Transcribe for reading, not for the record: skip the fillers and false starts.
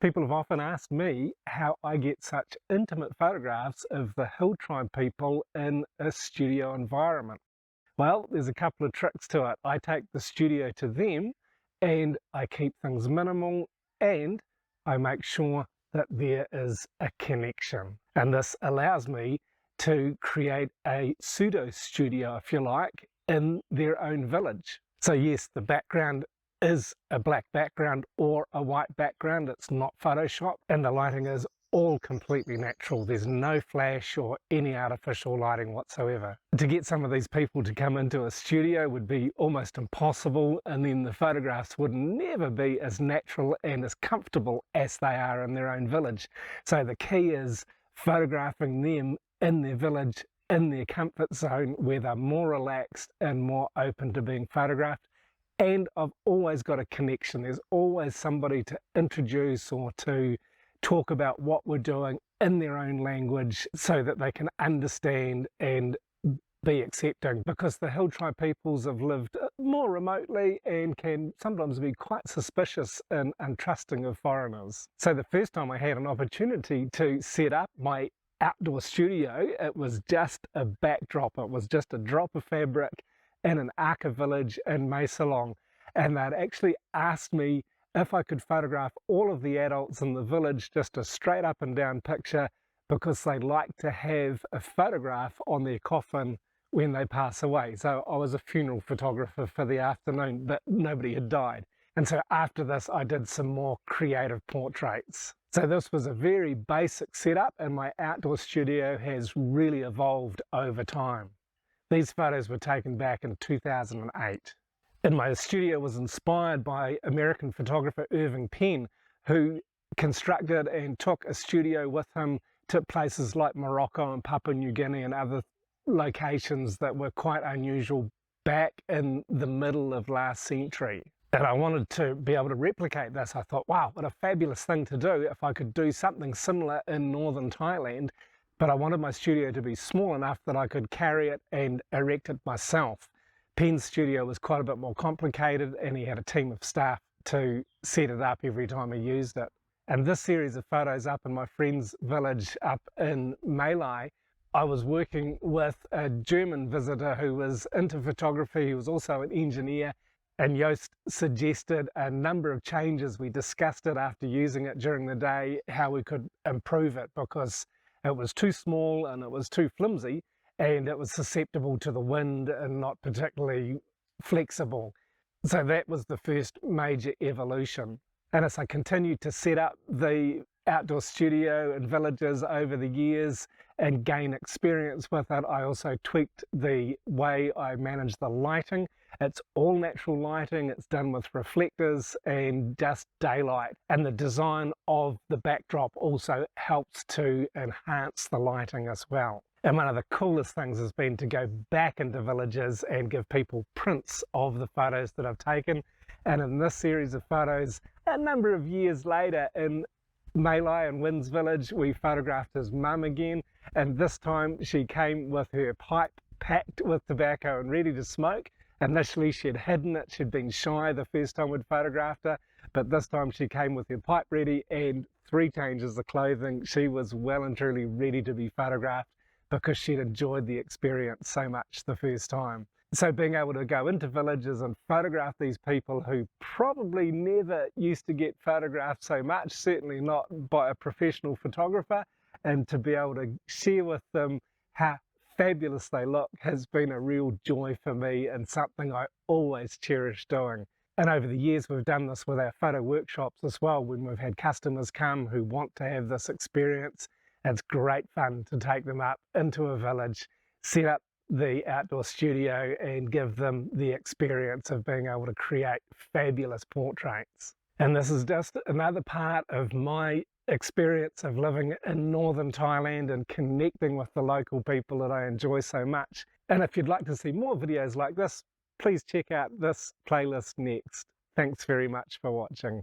People have often asked me how I get such intimate photographs of the Hill Tribe people in a studio environment. Well, there's a couple of tricks to it. I take the studio to them and I keep things minimal and I make sure that there is a connection. And this allows me to create a pseudo studio, if you like, in their own village. So yes, the background is a black background or a white background. It's not Photoshop, and the lighting is all completely natural. There's no flash or any artificial lighting whatsoever. To get some of these people to come into a studio would be almost impossible, and then the photographs would never be as natural and as comfortable as they are in their own village. So the key is photographing them in their village, in their comfort zone, where they're more relaxed and more open to being photographed. And I've always got a connection. There's always somebody to introduce or to talk about what we're doing in their own language so that they can understand and be accepting, because the Hill Tribe peoples have lived more remotely and can sometimes be quite suspicious and untrusting of foreigners. So the first time I had an opportunity to set up my outdoor studio, it was just a backdrop. It was just a drop of fabric in an Aka village in Mesalong, and they'd actually asked me if I could photograph all of the adults in the village, just a straight up and down picture, because they like to have a photograph on their coffin when they pass away. So I was a funeral photographer for the afternoon, but nobody had died. And so after this, I did some more creative portraits. So this was a very basic setup, and my outdoor studio has really evolved over time. These photos were taken back in 2008. And my studio was inspired by American photographer Irving Penn, who constructed and took a studio with him to places like Morocco and Papua New Guinea and other locations that were quite unusual back in the middle of last century. And I wanted to be able to replicate this. I thought, wow, what a fabulous thing to do if I could do something similar in northern Thailand. But I wanted my studio to be small enough that I could carry it and erect it myself. Penn's studio was quite a bit more complicated, and he had a team of staff to set it up every time he used it. And this series of photos up in my friend's village up in Malai, I was working with a German visitor who was into photography. He was also an engineer, and Joost suggested a number of changes. We discussed it after using it during the day, how we could improve it, because it was too small and it was too flimsy, and it was susceptible to the wind and not particularly flexible. So that was the first major evolution. And as I continued to set up the outdoor studio in villages over the years and gain experience with it, I also tweaked the way I manage the lighting. It's all natural lighting, it's done with reflectors and just daylight. And the design of the backdrop also helps to enhance the lighting as well. And one of the coolest things has been to go back into villages and give people prints of the photos that I've taken. And in this series of photos, a number of years later in Malai and Wynn's village, we photographed his mum again. And this time she came with her pipe packed with tobacco and ready to smoke. Initially she had hidden it, she'd been shy the first time we'd photographed her, but this time she came with her pipe ready and 3 changes of clothing. She was well and truly ready to be photographed because she'd enjoyed the experience so much the first time. So being able to go into villages and photograph these people who probably never used to get photographed so much, certainly not by a professional photographer, and to be able to share with them how fabulous they look has been a real joy for me and something I always cherish doing. And over the years we've done this with our photo workshops as well, when we've had customers come who want to have this experience. It's great fun to take them up into a village, set up the outdoor studio and give them the experience of being able to create fabulous portraits. And this is just another part of my experience of living in northern Thailand and connecting with the local people that I enjoy so much. And if you'd like to see more videos like this, please check out this playlist next. Thanks very much for watching.